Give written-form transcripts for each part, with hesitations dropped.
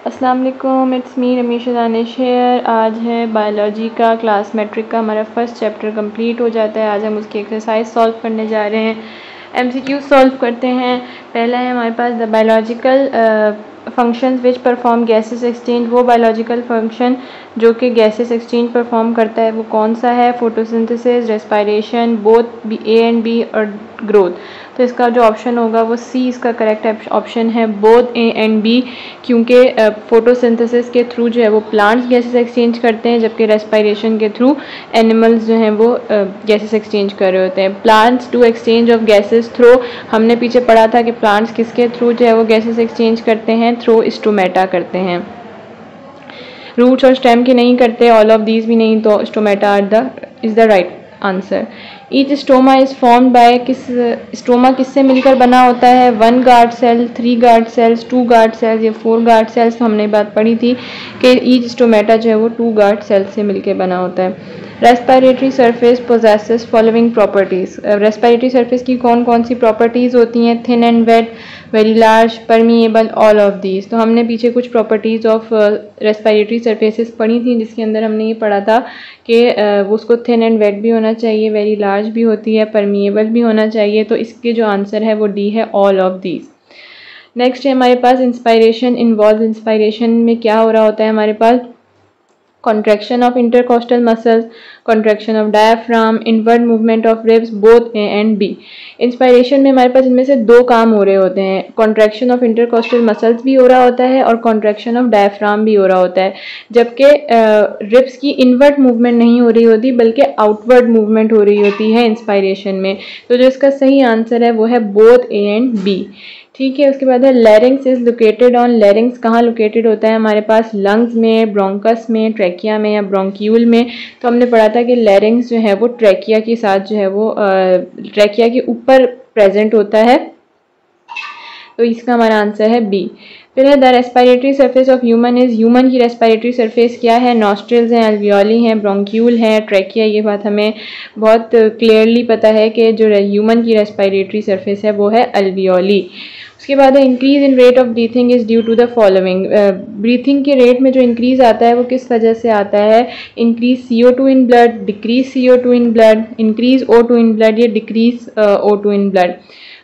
अस्सलाम वालेकुम, it's me रमीशा Danish hair. आज है बायोलॉजी का क्लास मैट्रिक का हमारा फर्स्ट चैप्टर कंप्लीट हो जाता है। आज हम उसकी एक्सरसाइज सॉल्व करने जा रहे हैं, एमसीक्यू सॉल्व करते हैं। पहला है हमारे पास the biological functions which perform gases exchange. वो बायोलॉजिकल फंक्शन जो कि गैसेस एक्सचेंज परफॉर्म करता है वो कौन सा है? Photosynthesis, respiration, both A and B और ग्रोथ। तो इसका जो ऑप्शन होगा वो सी इसका करेक्ट ऑप्शन है, बोथ ए एंड बी, क्योंकि फोटोसिंथेसिस के थ्रू जो है वो प्लांट्स गैसेस एक्सचेंज करते हैं, जबकि रेस्पिरेशन के थ्रू एनिमल्स जो हैं वो गैसेस एक्सचेंज कर रहे होते हैं। Plants do exchange of gases through, हमने पीछे पढ़ा था कि प्लांट्स किसके थ्रू जो है वो गैसेस एक्सचेंज करते हैं, थ्रू स्टोमेटा करते हैं। रूट्स और स्टेम की नहीं करते, ऑल ऑफ दीज भी नहीं, तो stomata is the right answer. Each stoma is formed by, stoma किससे मिलकर बना होता है? 1 guard cell, 3 guard cells, 2 guard cells या 4 गार्ड सेल्स। तो हमने बात पढ़ी थी कि ईच स्टोमेटा जो है वो 2 गार्ड सेल से मिलकर बना होता है। Respiratory surface possesses following properties. Respiratory surface की कौन कौन सी प्रॉपर्टीज़ होती हैं? Thin and wet, very large, permeable, all of these. तो हमने पीछे कुछ प्रॉपर्टीज़ ऑफ रेस्पिरेटरी सरफेसेस पढ़ी थी, जिसके अंदर हमने ये पढ़ा था कि वो उसको थिन एंड वेट भी होना चाहिए, वेरी लार्ज भी होती है, परमिएबल भी होना चाहिए। तो इसके जो आंसर है वो डी है, ऑल ऑफ दीज। नेक्स्ट है हमारे पास इंस्पायरेशन इन्वॉल्व। इंस्पायरेशन में क्या हो रहा होता है हमारे पास? contraction of intercostal muscles, contraction of diaphragm, inward movement of ribs, both A and B। Inspiration में हमारे पास इनमें से 2 काम हो रहे होते हैं, contraction of intercostal muscles भी हो रहा होता है और contraction of diaphragm भी हो रहा होता है, जबकि रिब्स की इनवर्ड मूवमेंट नहीं हो रही होती बल्कि आउटवर्ड मूवमेंट हो रही होती है इंस्पायरेशन में। तो जो इसका सही आंसर है वो है बोथ ए एंड बी। ठीक है, उसके बाद है लैरिंग्स इज लोकेटेड ऑन। लैरिंग्स कहाँ लोकेटेड होता है हमारे पास? लंग्स में, ब्रोंकस में, ट्रैकिया में या ब्रोंक्यूल में। तो हमने पढ़ा था कि लैरिंग्स जो है वो ट्रैकिया के साथ जो है वो ट्रैकिया के ऊपर प्रेजेंट होता है, तो इसका हमारा आंसर है बी। फिर है the respiratory surface of human is. Human की रेस्पिरेटरी सरफेस क्या है? नॉस्ट्रिल्स हैं, अल्वियोली हैं, ब्रोंक्यूल है, ट्रैकिया। ये बात हमें बहुत क्लियरली पता है कि जो ह्यूमन की रेस्पिरेटरी सरफेस है वो है अल्वियोली। उसके बाद है increase in rate of breathing is due to the following. Breathing के रेट में जो इंक्रीज आता है वो किस वजह से आता है? Increase CO2 in blood, decrease CO2 in blood, increase O2 in blood या डिक्रीज O2 इन ब्लड।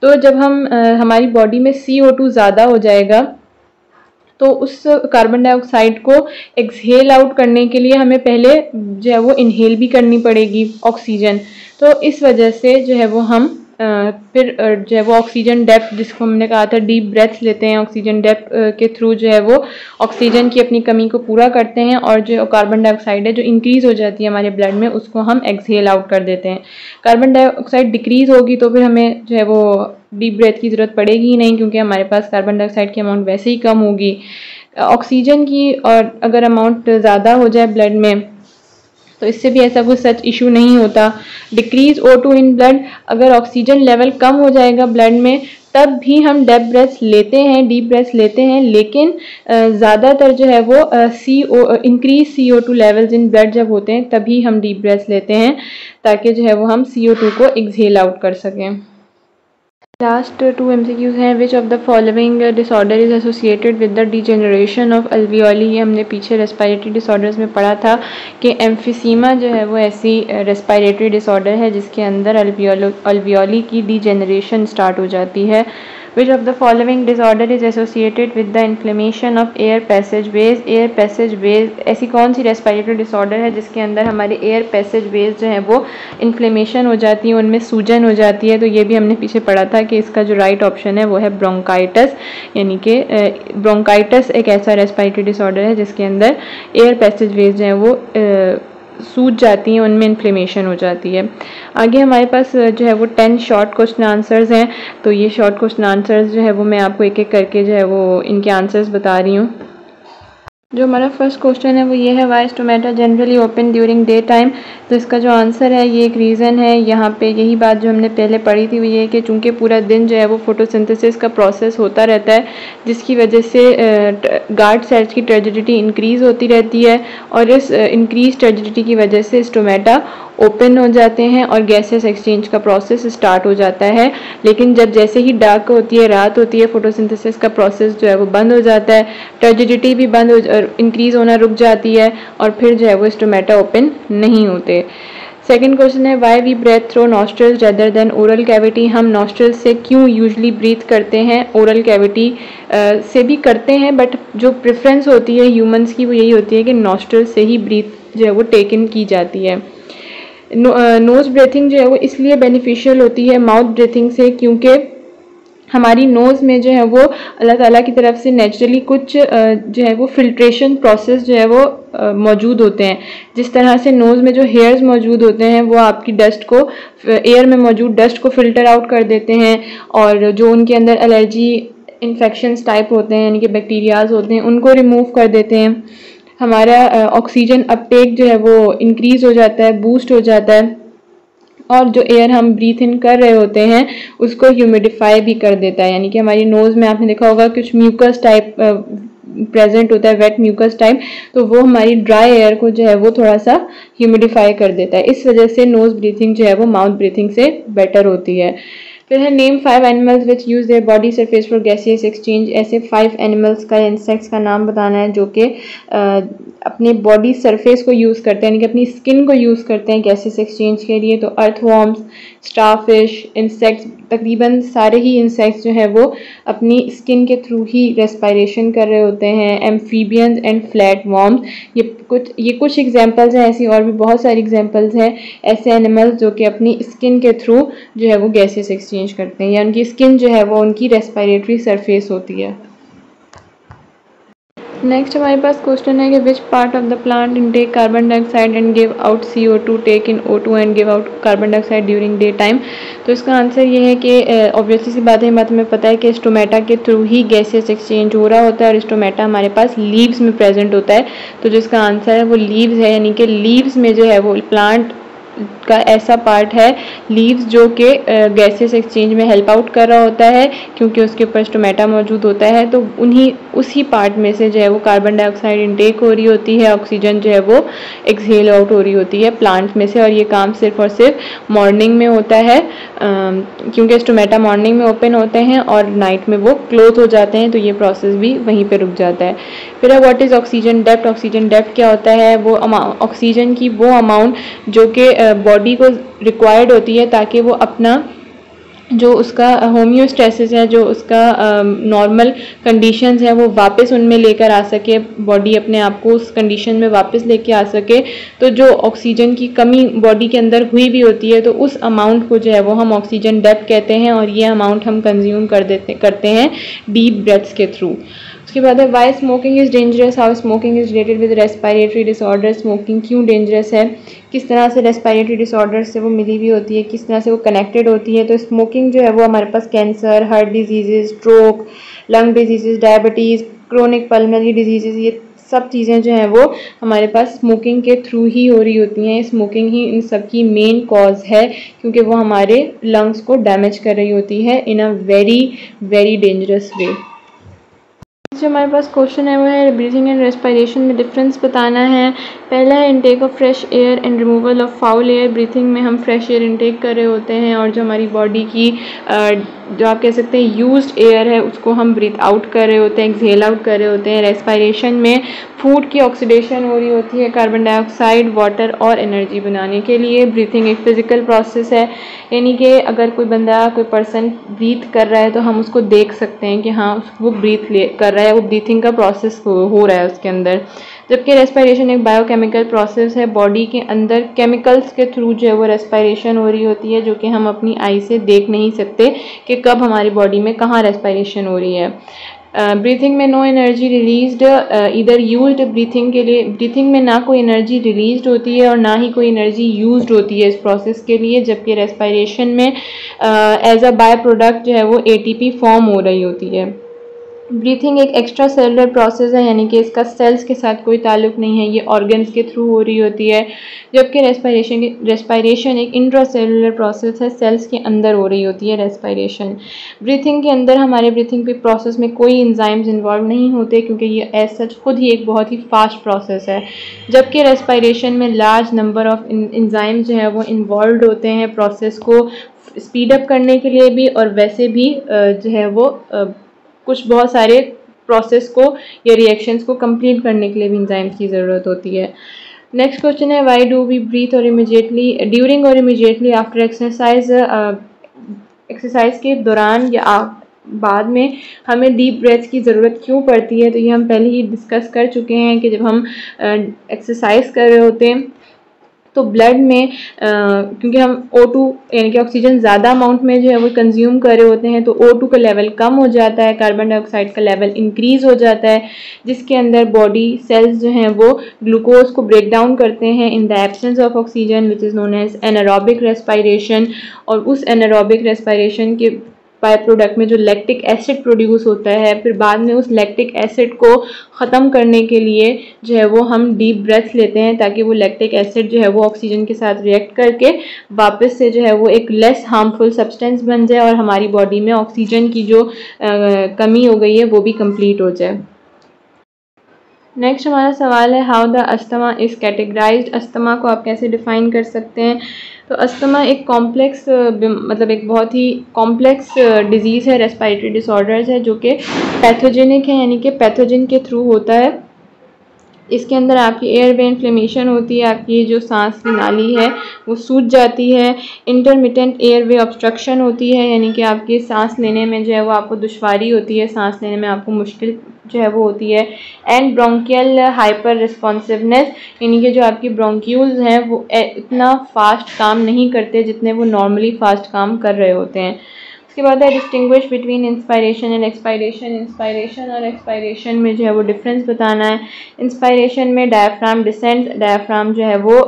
तो जब हम हमारी बॉडी में CO2 ज़्यादा हो जाएगा तो उस कार्बन डाइऑक्साइड को एक्सहेल आउट करने के लिए हमें पहले जो है वो इनहेल भी करनी पड़ेगी ऑक्सीजन। तो इस वजह से जो है वो हम फिर जो है वो ऑक्सीजन डेप्थ, जिसको हमने कहा था डीप ब्रेथ्स लेते हैं, ऑक्सीजन डेप्थ के थ्रू जो है वो ऑक्सीजन की अपनी कमी को पूरा करते हैं, और जो कार्बन डाइऑक्साइड है जो इंक्रीज़ हो जाती है हमारे ब्लड में उसको हम एक्सहेल आउट कर देते हैं। कार्बन डाइऑक्साइड डिक्रीज़ होगी तो फिर हमें जो है वो डीप ब्रेथ की ज़रूरत पड़ेगी ही नहीं, क्योंकि हमारे पास कार्बन डाइऑक्साइड की अमाउंट वैसे ही कम होगी। ऑक्सीजन की और अगर अमाउंट ज़्यादा हो जाए ब्लड में तो इससे भी ऐसा कुछ सच इशू नहीं होता। डिक्रीज O2 इन ब्लड, अगर ऑक्सीजन लेवल कम हो जाएगा ब्लड में तब भी हम डीप ब्रेथ्स लेते हैं, लेकिन ज़्यादातर जो है वो increase CO2 levels in blood जब होते हैं तभी हम डीप ब्रेथ्स लेते हैं, ताकि जो है वो हम CO2 को एक्सहेल आउट कर सकें। लास्ट 2 MCQs हैं। विच of the following disorder is associated with the degeneration of alveoli. ये हमने पीछे रेस्पिरेटरी डिसऑर्डर्स में पढ़ा था कि एम्फिसीमा जो है वो ऐसी रेस्पिरेटरी डिसऑर्डर है जिसके अंदर अल्वियोली की डिजेनरेशन स्टार्ट हो जाती है। Which of the following disorder is associated with the inflammation of air passageways. Air passageways, ऐसी कौन सी रेस्पिरेटरी डिसऑर्डर है जिसके अंदर हमारे एयर पैसेजवेज जो है वो इन्फ्लेमेशन हो जाती है, उनमें सूजन हो जाती है? तो ये भी हमने पीछे पढ़ा था कि इसका जो राइट ऑप्शन है वो है ब्रोंकाइटिस, यानी कि ब्रोंकाइटिस एक ऐसा रेस्पिरेटरी डिसऑर्डर है जिसके अंदर एयर पैसेजवेज जो है वो सूज जाती हैं, उनमें इन्फ्लेमेशन हो जाती है। आगे हमारे पास जो है वो 10 शॉर्ट क्वेश्चन आंसर्स हैं, तो ये शॉर्ट क्वेश्चन आंसर्स जो है वो मैं आपको एक एक करके जो है वो इनके आंसर्स बता रही हूँ। जो हमारा फर्स्ट क्वेश्चन है वो ये है, why stomata generally open during day time. तो इसका जो आंसर है ये एक रीज़न है, यहाँ पे यही बात जो हमने पहले पढ़ी थी वो ये है कि चूँकि पूरा दिन जो है वो फोटोसिंथेसिस का प्रोसेस होता रहता है, जिसकी वजह से गार्ड सेल्स की टर्जिडिटी इंक्रीज़ होती रहती है, और इस इंक्रीज टर्जिडिटी की वजह से स्टोमेटा ओपन हो जाते हैं और गैसेस एक्सचेंज का प्रोसेस स्टार्ट हो जाता है। लेकिन जब जैसे ही डार्क होती है, रात होती है, फोटोसिंथेसिस का प्रोसेस जो है वो बंद हो जाता है, टर्जिडिटी भी बंद हो इंक्रीज होना रुक जाती है और फिर जो है वो स्टोमेटा ओपन नहीं होते। सेकेंड क्वेश्चन है why we breathe through nostrils rather than oral cavity. हम नॉस्ट्रल्स से क्यों यूजली ब्रीथ करते हैं, ओरल कैविटी से भी करते हैं, बट जो प्रेफरेंस होती है ह्यूमंस की वो यही होती है कि नॉस्ट्रल्स से ही ब्रीथ जो है वो टेकन की जाती है। नोज ब्रीथिंग जो है वो इसलिए बेनिफिशियल होती है माउथ ब्रीथिंग से, क्योंकि हमारी नोज़ में जो है वो अल्लाह ताला की तरफ से नेचुरली कुछ जो है वो फिल्ट्रेशन प्रोसेस जो है वो मौजूद होते हैं। जिस तरह से नोज़ में जो हेयर्स मौजूद होते हैं वो आपकी डस्ट को, एयर में मौजूद डस्ट को फिल्टर आउट कर देते हैं, और जो उनके अंदर एलर्जी इन्फेक्शंस टाइप होते हैं यानी कि बैक्टीरियाज होते हैं उनको रिमूव कर देते हैं। हमारा ऑक्सीजन अपटेक जो है वो इंक्रीज़ हो जाता है, बूस्ट हो जाता है, और जो एयर हम ब्रीथ इन कर रहे होते हैं उसको ह्यूमिडिफाई भी कर देता है। यानी कि हमारी नोज़ में आपने देखा होगा कुछ म्यूकस टाइप प्रेजेंट होता है, वेट म्यूकस टाइप, तो वो हमारी ड्राई एयर को जो है वो थोड़ा सा ह्यूमिडिफाई कर देता है। इस वजह से नोज़ ब्रीथिंग जो है वो माउथ ब्रीथिंग से बेटर होती है। फिर है name 5 animals which use their body surface for gaseous exchange. ऐसे 5 एनिमल्स का, इंसेक्ट्स का नाम बताना है जो कि अपने बॉडी सरफेस को यूज़ करते हैं, यानी कि अपनी स्किन को यूज़ करते हैं गैसेस एक्सचेंज के लिए। तो अर्थवॉर्म्स, स्टारफिश, इंसेक्ट्स, तकरीबन सारे ही इंसेक्ट्स जो है वो अपनी स्किन के थ्रू ही रेस्पायरेशन कर रहे होते हैं। एम्फीबियंस एंड फ्लैट वॉर्म्स, ये कुछ एग्जांपल्स हैं, ऐसी और भी बहुत सारी एग्जांपल्स हैं ऐसे एनिमल्स जो कि अपनी स्किन के थ्रू जो है वो गैसेस एक्सचेंज करते हैं, या उनकी स्किन जो है वो उनकी रेस्पायरेटरी सरफेस होती है। नेक्स्ट हमारे पास क्वेश्चन है कि which part of the plant intake carbon dioxide and give out CO2, take in O2 and give out carbon dioxide during day time. तो इसका आंसर ये है कि ऑब्वियसली सी बात है, बात हमें पता है कि स्टोमेटा के थ्रू ही गैसेस एक्सचेंज हो रहा होता है, और स्टोमेटा हमारे पास लीव्स में प्रेजेंट होता है। तो जिसका आंसर है वो लीव्स है, यानी कि लीव्स में जो है वो प्लांट का ऐसा पार्ट है लीव्स जो कि गैसेस एक्सचेंज में हेल्प आउट कर रहा होता है, क्योंकि उसके ऊपर स्टोमेटा मौजूद होता है। तो उसी पार्ट में से जो है वो कार्बन डाइऑक्साइड इनटेक हो रही होती है, ऑक्सीजन जो है वो एक्सहेल आउट हो रही होती है प्लांट में से। और ये काम सिर्फ और सिर्फ मॉर्निंग में होता है, क्योंकि स्टोमेटा मॉर्निंग में ओपन होते हैं और नाइट में वो क्लोज हो जाते हैं, तो ये प्रोसेस भी वहीं पर रुक जाता है। फिर what is oxygen depth. Oxygen depth क्या होता है, वो ऑक्सीजन की वो अमाउंट जो कि बॉडी को रिक्वायर्ड होती है ताकि वो अपना जो उसका होम्योस्टेसिस है, जो उसका नॉर्मल कंडीशंस है वो वापस उनमें लेकर आ सके, बॉडी अपने आप को उस कंडीशन में वापस लेके आ सके। तो जो ऑक्सीजन की कमी बॉडी के अंदर हुई भी होती है तो उस अमाउंट को जो है वो हम ऑक्सीजन डेप्थ कहते हैं, और ये अमाउंट हम कंज्यूम करते हैं डीप ब्रेथ्स के थ्रू। उसके बाद है why smoking is dangerous, how smoking is related with respiratory disorder. Smoking क्यों डेंजरस है, किस तरह से रेस्पिरेटरी डिसऑर्डर से वो मिली हुई होती है, किस तरह से वो कनेक्टेड होती है। तो स्मोकिंग जो है वो हमारे पास cancer, heart disease, stroke, lung disease, diabetes, chronic pulmonary disease, ये सब चीज़ें जो हैं वो हमारे पास स्मोकिंग के थ्रू ही हो रही होती हैं। स्मोकिंग ही इन सब की मेन कॉज है, क्योंकि वो हमारे लंग्स को डैमेज कर रही होती है इन अ वेरी वेरी डेंजरस वे। जो हमारे पास क्वेश्चन है वो है ब्रीथिंग एंड रेस्पिरेशन में डिफरेंस बताना है। पहला है intake of fresh air and removal of foul air. Breathing में हम फ्रेश एयर इनटेक कर रहे होते हैं, और जो हमारी बॉडी की जो आप कह सकते हैं यूज्ड एयर है उसको हम ब्रीथ आउट कर रहे होते हैं, एक्सहेल आउट कर रहे होते हैं। रेस्पिरेशन में फूड की ऑक्सीडेशन हो रही होती है, कार्बन डाइऑक्साइड, वाटर और एनर्जी बनाने के लिए। ब्रीथिंग एक फिजिकल प्रोसेस है, यानी कि अगर कोई बंदा, कोई पर्सन ब्रीथ कर रहा है तो हम उसको देख सकते हैं कि हाँ वो ब्रीथ कर रहा है, वो ब्रीथिंग का प्रोसेस हो रहा है उसके अंदर। जबकि रेस्पिरेशन एक बायोकेमिकल प्रोसेस है, बॉडी के अंदर केमिकल्स के थ्रू जो है वो रेस्पिरेशन हो रही होती है, जो कि हम अपनी आई से देख नहीं सकते कि कब हमारी बॉडी में कहाँ रेस्पिरेशन हो रही है। ब्रीथिंग में नो एनर्जी रिलीज्ड इधर यूज्ड। ब्रीथिंग के लिए, ब्रीथिंग में ना कोई एनर्जी रिलीज्ड होती है और ना ही कोई एनर्जी यूज्ड होती है इस प्रोसेस के लिए, जबकि रेस्पिरेशन में एज अ बाय प्रोडक्ट जो है वो ATP फॉर्म हो रही होती है। ब्रीथिंग एक एक्स्ट्रा सेलुलर प्रोसेस है, यानी कि इसका सेल्स के साथ कोई ताल्लुक नहीं है, ये ऑर्गन्स के थ्रू हो रही होती है। जबकि रेस्पायरेशन एक इंट्रा सेलुलर प्रोसेस है, सेल्स के अंदर हो रही होती है रेस्पायरेशन। ब्रीथिंग के अंदर हमारे ब्रीथिंग के प्रोसेस में कोई इंजाइम्स इन्वॉल्व नहीं होते, क्योंकि ये एज सच खुद ही एक बहुत ही फास्ट प्रोसेस है। जबकि रेस्पायरेशन में लार्ज नंबर ऑफ इंजाइम्स जो है वो इन्वॉल्व होते हैं प्रोसेस को स्पीड अप करने के लिए भी, और वैसे भी जो है वो कुछ बहुत सारे प्रोसेस को या रिएक्शंस को कंप्लीट करने के लिए भी एंजाइम्स की ज़रूरत होती है। नेक्स्ट क्वेश्चन है, व्हाई डू वी ब्रीथ और इमीडिएटली ड्यूरिंग और इमीडिएटली आफ्टर एक्सरसाइज। एक्सरसाइज के दौरान या बाद में हमें डीप ब्रेथ की ज़रूरत क्यों पड़ती है? तो ये हम पहले ही डिस्कस कर चुके हैं कि जब हम एक्सरसाइज कर रहे होते हैं तो ब्लड में क्योंकि हम O2 यानी कि ऑक्सीजन ज़्यादा अमाउंट में जो है वो कंज्यूम कर रहे होते हैं, तो O2 का लेवल कम हो जाता है, कार्बन डाइऑक्साइड का लेवल इंक्रीज़ हो जाता है, जिसके अंदर बॉडी सेल्स जो हैं वो ग्लूकोज को ब्रेक डाउन करते हैं in the absence of oxygen, which is known as anaerobic respiration. और उस एनारोबिक रेस्पायरेशन के बाय प्रोडक्ट में जो लैक्टिक एसिड प्रोड्यूस होता है, फिर बाद में उस लैक्टिक एसिड को ख़त्म करने के लिए जो है वो हम डीप ब्रेथ लेते हैं, ताकि वो लैक्टिक एसिड जो है वो ऑक्सीजन के साथ रिएक्ट करके वापस से जो है वो एक लेस हार्मफुल सब्सटेंस बन जाए और हमारी बॉडी में ऑक्सीजन की जो कमी हो गई है वो भी कंप्लीट हो जाए। नेक्स्ट हमारा सवाल है, how the asthma is categorised. Asthma को आप कैसे डिफ़ाइन कर सकते हैं? तो अस्थमा एक कॉम्प्लेक्स मतलब एक बहुत ही कॉम्प्लेक्स डिजीज़ है, रेस्पिरेटरी डिसऑर्डर्स है, जो कि पैथोजेनिक है, यानी कि पैथोजन के थ्रू होता है। इसके अंदर आपकी एयरवे इन्फ्लेमेशन होती है, आपकी जो सांस की नाली है वो सूज जाती है। इंटरमिटेंट एयरवे ऑब्स्ट्रक्शन होती है, यानी कि आपकी सांस लेने में जो है वो आपको दुश्वारी होती है, सांस लेने में आपको मुश्किल जो है वो होती है। एंड ब्रोंकियल हाइपर रिस्पॉन्सिवनेस, यानी कि जो आपकी ब्रोंक्यूल्स हैं वो इतना फास्ट काम नहीं करते जितने वो नॉर्मली फास्ट काम कर रहे होते हैं। उसके बाद है distinguish between inspiration and expiration. Inspiration और एक्सपायरेशन में जो है वो डिफरेंस बताना है। इंस्पायरेशन में डायफ्राम डिसेंट, डायफ्राम जो है वो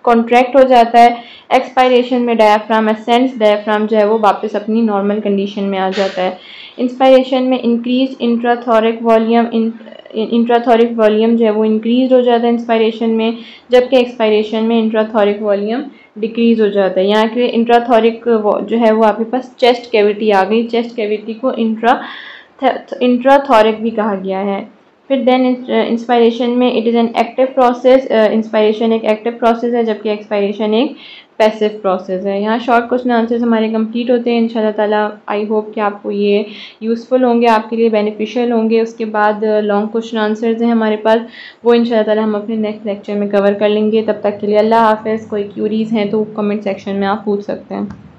कॉन्ट्रैक्ट हो जाता है। एक्सपायरेशन में डायफ्राम असेंड्स, डायफ्राम जो है वो वापस अपनी नॉर्मल कंडीशन में आ जाता है। इंस्पायरेशन में इंक्रीज इंट्राथोरिक वॉल्यूम, इंट्राथोरिक वॉल्यूम जो है वो इंक्रीज हो जाता है इंस्पायरेशन में, जबकि एक्सपायरेशन में इंट्राथोरिक वॉल्यूम डिक्रीज हो जाता है। यहाँ के इंट्राथोरिक जो है वो आपके पास चेस्ट कैविटी आ गई, चेस्ट कैविटी को इंट्राथोरिक भी कहा गया है। फिर देन इंस्पायरेशन में it is an active process, inspiration एक एक्टिव प्रोसेस है, जबकि एक्सपायरेशन एक पैसिव प्रोसेस है। यहाँ शॉर्ट क्वेश्चन आंसर्स हमारे कंप्लीट होते हैं इंशाल्लाह ताला। आई होप कि आपको ये यूज़फुल होंगे, आपके लिए बेनिफिशियल होंगे। उसके बाद लॉन्ग क्वेश्चन आंसर्स हैं हमारे पास, वो इंशाल्लाह ताला हम अपने नेक्स्ट लेक्चर में कवर कर लेंगे। तब तक के लिए अल्लाह हाफ़िज़। कोई क्यूरीज़ हैं तो कमेंट सेक्शन में आप पूछ सकते हैं।